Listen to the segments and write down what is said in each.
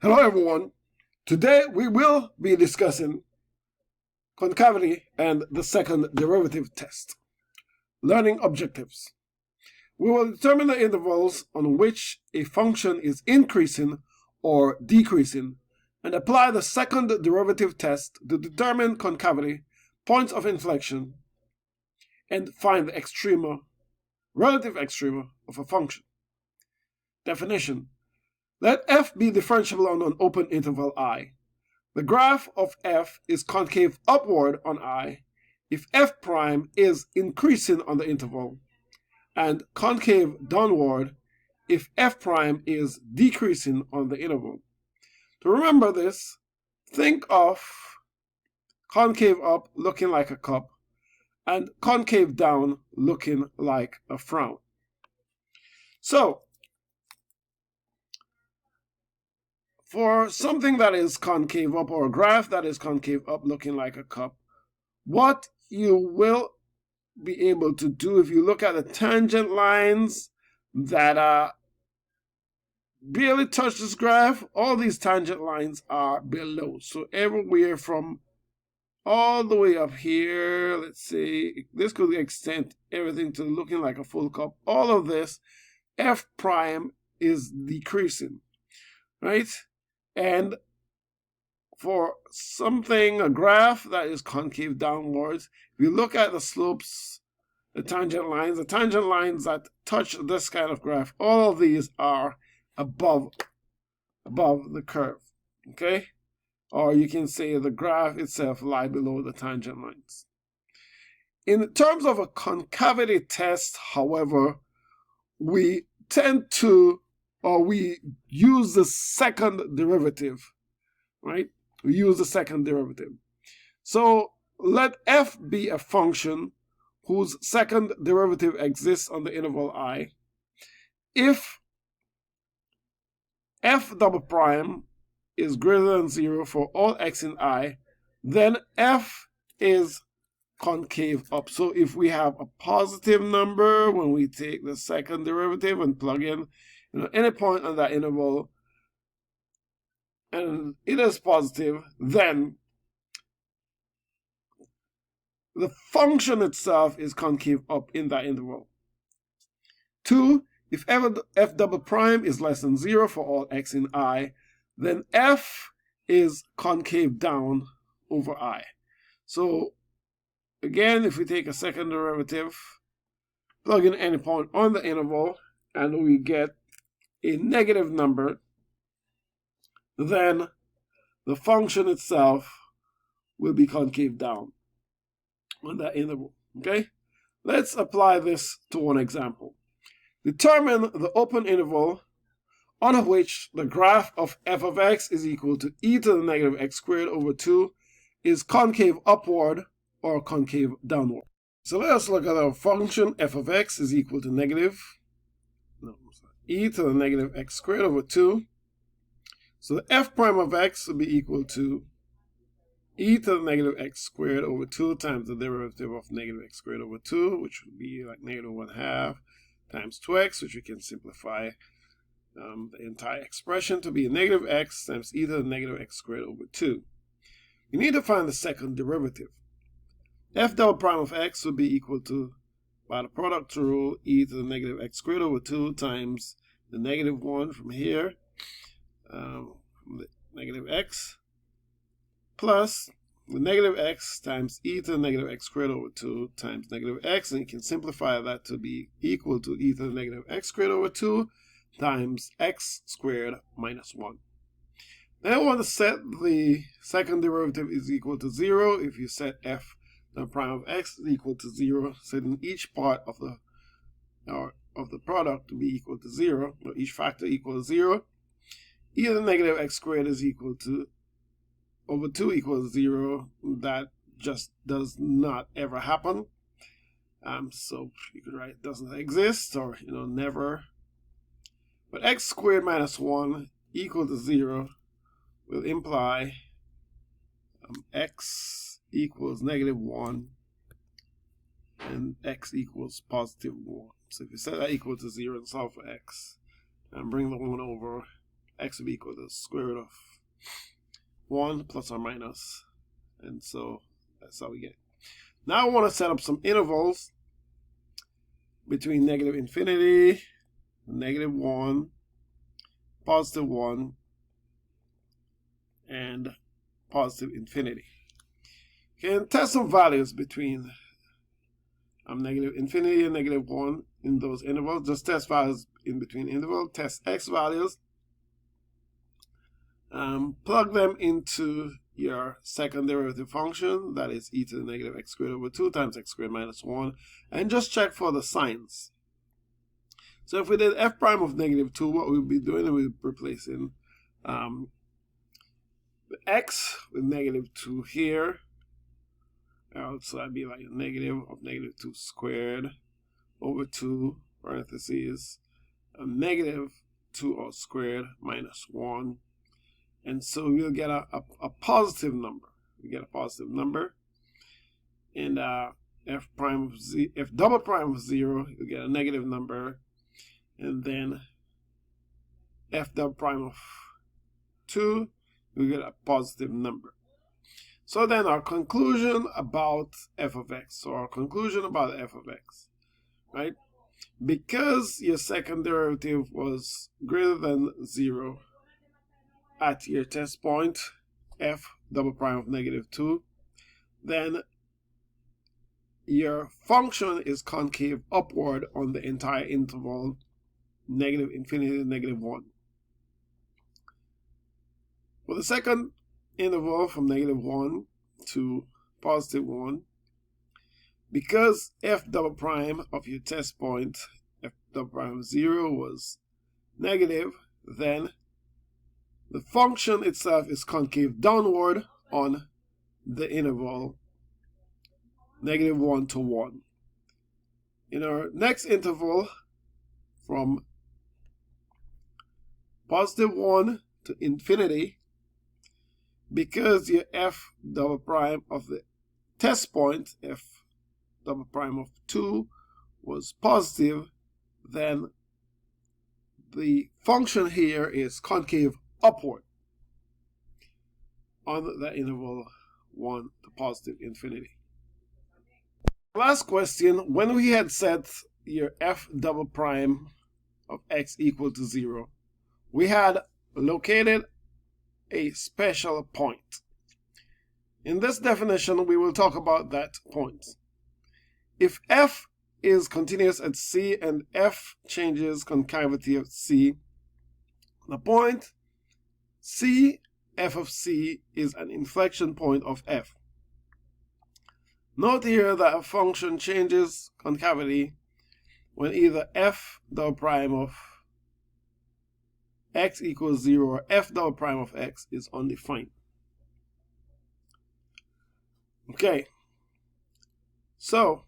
Hello everyone. Today we will be discussing concavity and the second derivative test. Learning objectives. We will determine the intervals on which a function is increasing or decreasing and apply the second derivative test to determine concavity, points of inflection, and find the extrema, relative extrema of a function. Definition. Let f be differentiable on an open interval I. The graph of f is concave upward on I if f prime is increasing on the interval, and concave downward if f prime is decreasing on the interval. To remember this, think of concave up looking like a cup and concave down looking like a frown. So, for something that is concave up, or a graph that is concave up looking like a cup, what you will be able to do if you look at the tangent lines that barely touch this graph, all these tangent lines are below. So everywhere from all the way up here, let's say, this could extend everything to looking like a full cup. All of this, f prime is decreasing, right? And for something, a graph that is concave downwards, if you look at the slopes, the tangent lines that touch this kind of graph, all of these are above the curve, okay? Or you can say the graph itself lies below the tangent lines. In terms of a concavity test, however, we tend to, or we use the second derivative, right? We use the second derivative. So let f be a function whose second derivative exists on the interval I. If f double prime is greater than 0 for all x in I, then f is concave up. So if we have a positive number when we take the second derivative and plug in any point on that interval, and it is positive, then the function itself is concave up in that interval. 2, if f double prime is less than 0 for all x in I, then f is concave down over I. So again, if we take a second derivative, plug in any point on the interval, and we get a negative number, then the function itself will be concave down on that interval, okay? Let's apply this to one example. Determine the open interval on which the graph of f of x is equal to e to the negative x squared over 2 is concave upward or concave downward. So let us look at our function f of x is equal to e to the negative x squared over 2. So the f prime of x will be equal to e to the negative x squared over 2 times the derivative of negative x squared over 2, which would be like negative 1/2 times 2x, which we can simplify the entire expression to be a negative x times e to the negative x squared over 2. You need to find the second derivative. F double prime of x would be equal to, by the product rule, e to the negative x squared over 2 times the negative 1 from here, the negative x, plus the negative x times e to the negative x squared over 2 times negative x, and you can simplify that to be equal to e to the negative x squared over 2 times x squared minus 1. Then I want to set the second derivative is equal to 0. If you set f the prime of x is equal to 0, setting each part of the product to be equal to 0, or each factor equal to 0, e to the negative x squared is equal to over 2 equals 0. That just does not ever happen. So you could write doesn't exist, or never. But x squared minus 1 equal to 0 will imply x equals negative 1 and x equals positive 1. So if you set that equal to 0 and solve for x and bring the 1 over, x will be equal to the square root of 1 plus or minus. And so that's how we get it. Now I want to set up some intervals between negative infinity, negative 1, positive 1, and positive infinity. Okay, and test some values between negative infinity and negative 1 in those intervals. Just test values in between intervals. Test x values. Plug them into your second derivative function, that is e to the negative x squared over 2 times x squared minus 1, and just check for the signs. So if we did f prime of negative 2, what we'll be doing is we'll be replacing the x with negative 2 here. So that'd be like a negative of negative 2 squared over 2 parentheses a negative 2 all squared minus 1. And so we'll get a positive number. We get a positive number. And f double prime of 0, you get a negative number. And then f double prime of 2, we get a positive number. So then our conclusion about f of x. So our conclusion about f of x, right? Because your second derivative was greater than 0 at your test point, f double prime of negative 2, then your function is concave upward on the entire interval, negative infinity to negative 1. For the second interval from negative 1 to positive 1, because f double prime of your test point, f double prime of 0 was negative, then the function itself is concave downward on the interval negative 1 to 1. In our next interval from positive 1 to infinity, because your f double prime of the test point, f double prime of 2, was positive, then the function here is concave upward on the interval 1 to positive infinity. Last question, when we had set your f double prime of x equal to 0, we had located a special point. In this definition, we will talk about that point. If f is continuous at c and f changes concavity of c, the point c, f of c, is an inflection point of f. Note here that a function changes concavity when either f double prime of x equals 0 or f double prime of x is undefined. Okay, so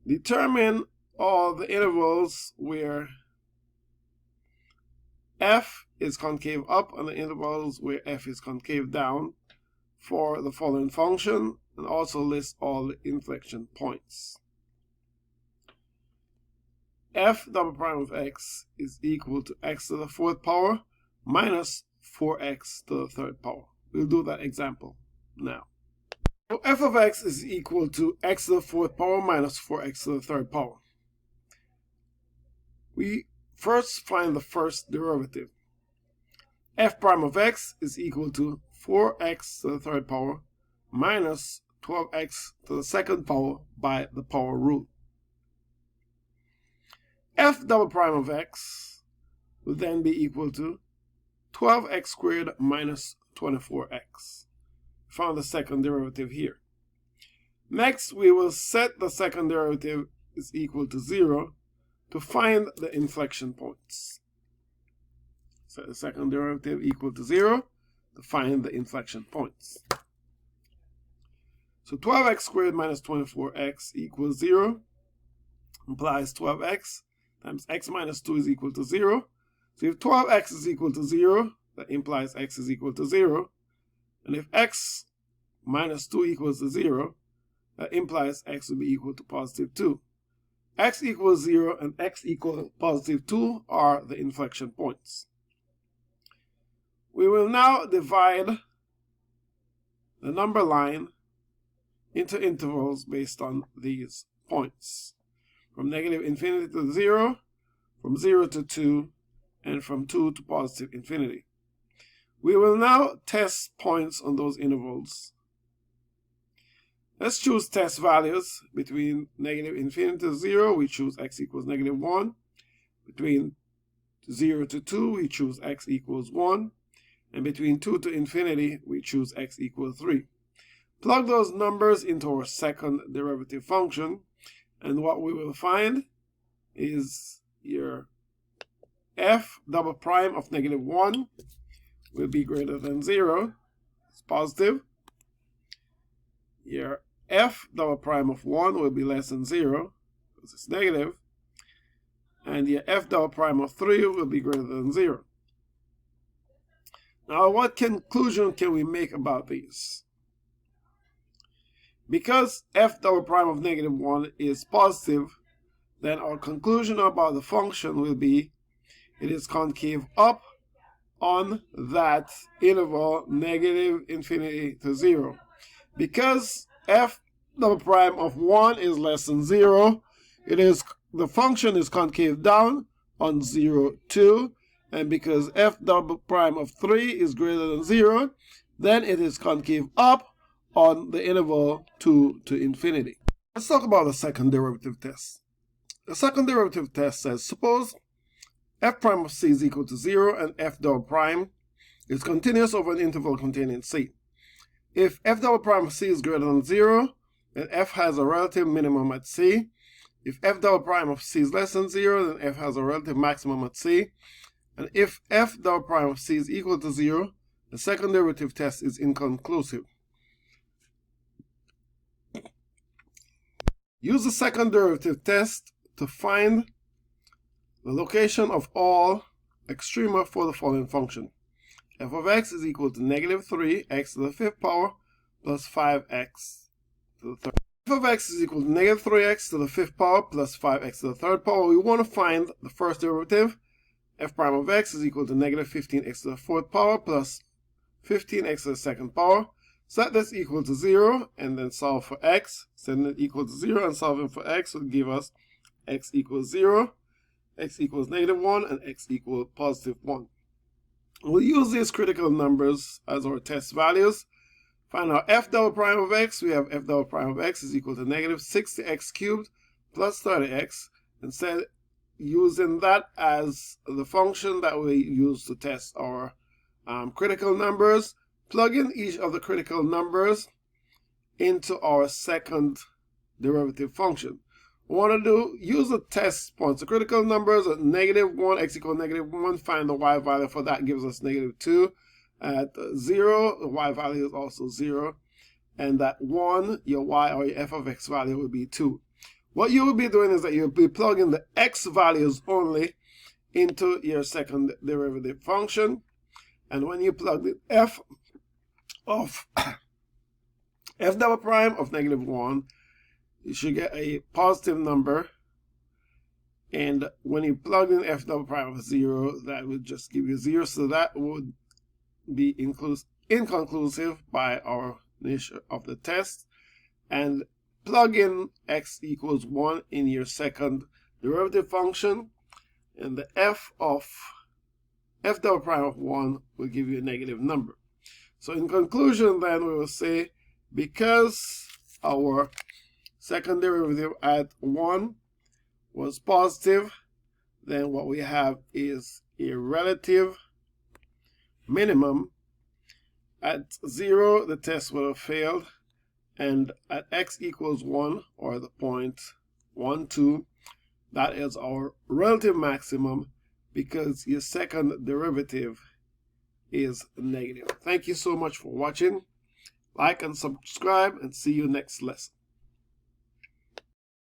determine all the intervals where f is concave up and the intervals where f is concave down for the following function, and also list all the inflection points. F double prime of x is equal to x to the 4th power minus 4x to the 3rd power. We'll do that example now. So f of x is equal to x to the 4th power minus 4x to the 3rd power. We first find the first derivative. F prime of x is equal to 4x to the 3rd power minus 12x to the 2nd power by the power rule. F double prime of x will then be equal to 12x squared minus 24x. Found the second derivative here. Next, we will set the second derivative is equal to 0 to find the inflection points. Set the second derivative equal to 0 to find the inflection points. So 12x squared minus 24x equals 0, implies 12x times x minus 2 is equal to 0. So if 12x is equal to 0, that implies x is equal to 0. And if x minus 2 equals to 0, that implies x will be equal to positive 2. X equals 0 and x equals positive 2 are the inflection points. We will now divide the number line into intervals based on these points, from negative infinity to 0, from 0 to 2, and from 2 to positive infinity. We will now test points on those intervals. Let's choose test values. Between negative infinity to 0, we choose x equals negative 1. Between 0 to 2, we choose x equals 1. And between 2 to infinity, we choose x equals 3. Plug those numbers into our second derivative function, and what we will find is your f double prime of negative 1 will be greater than 0. It's positive. Your f double prime of 1 will be less than 0 because it's negative. And your f double prime of 3 will be greater than 0. Now, what conclusion can we make about these? Because f double prime of negative 1 is positive, then our conclusion about the function will be it is concave up on that interval negative infinity to 0. Because f double prime of 1 is less than 0, the function is concave down on 0, 2. And because f double prime of 3 is greater than 0, then it is concave up on the interval 2 to infinity. Let's talk about the second derivative test. The second derivative test says, suppose f prime of c is equal to 0 and f double prime is continuous over an interval containing c. If f double prime of c is greater than 0, then f has a relative minimum at c. If f double prime of c is less than 0, then f has a relative maximum at c. And if f double prime of c is equal to 0, the second derivative test is inconclusive. Use the second derivative test to find the location of all extrema for the following function. F of x is equal to negative 3x to the 5th power plus 5x to the 3rd. F of x is equal to negative 3x to the 5th power plus 5x to the 3rd power. We want to find the first derivative. F prime of x is equal to negative 15x to the 4th power plus 15x to the 2nd power. Set this equal to 0 and then solve for x. Setting it equal to 0 and solving for x will give us x equals 0, x equals negative 1, and x equals positive 1. We'll use these critical numbers as our test values. Find our f double prime of x. We have f double prime of x is equal to negative 60x cubed plus 30x. Instead, using that as the function that we use to test our critical numbers, plug in each of the critical numbers into our second derivative function. We want to use the test points. The critical numbers are negative 1, x equals negative 1. Find the y value for that gives us negative 2. At 0, the y value is also 0. And at 1, your y or your f of x value will be 2. What you will be doing is that you'll be plugging the x values only into your second derivative function. And when you plug the f of f double prime of negative 1, you should get a positive number. And when you plug in f double prime of 0, that would just give you 0. So that would be inconclusive by our initial of the test. And plug in x equals 1 in your second derivative function, and the f of f double prime of 1 will give you a negative number. So in conclusion, then, we will say because our second derivative at 1 was positive, then what we have is a relative minimum. At 0, the test will have failed. And at x equals 1, or the point 1, 2, that is our relative maximum because your second derivative is negative. Thank you so much for watching. Like and subscribe, and see you next lesson.